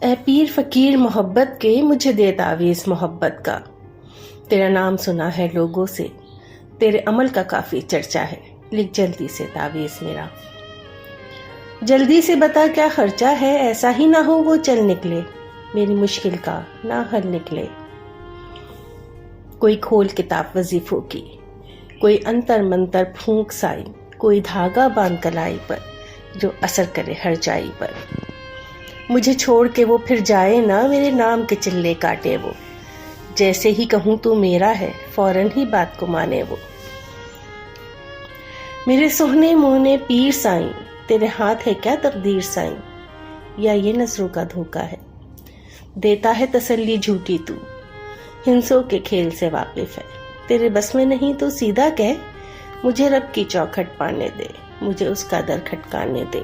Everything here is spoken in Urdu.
اے پیر فقیر محبت کے مجھے دے تعویذ محبت کا، تیرا نام سنا ہے لوگوں سے، تیرے عمل کا کافی چرچا ہے، لکھ جلدی سے تعویذ میرا۔ جلدی سے بتا کیا خرچہ ہے، ایسا ہی نہ ہو وہ چل نکلے، میری مشکل کا نہ حل نکلے۔ کوئی کھول کتاب وظیفوں کی، کوئی انتر منتر پھونک سائی، کوئی دھاگا باندھ کلائی پر جو اثر کرے ہر جائی پر۔ مجھے چھوڑ کے وہ پھر جائے نہ، میرے نام کے چلے کاٹے وہ، جیسے ہی کہوں تو میرا ہے فوراً ہی بات کو مانے وہ۔ میرے سوہنے موہنے پیر سائیں، تیرے ہاتھ ہے کیا تقدیر سائیں، یا یہ نظروں کا دھوکا ہے، دیتا ہے تسلی جھوٹی تو، ہنسوں کے کھیل سے واقف ہے، تیرے بس میں نہیں تو سیدھا کہہ، مجھے رب کی چوکھٹ پانے دے، مجھے اس کا در کھٹکانے دے۔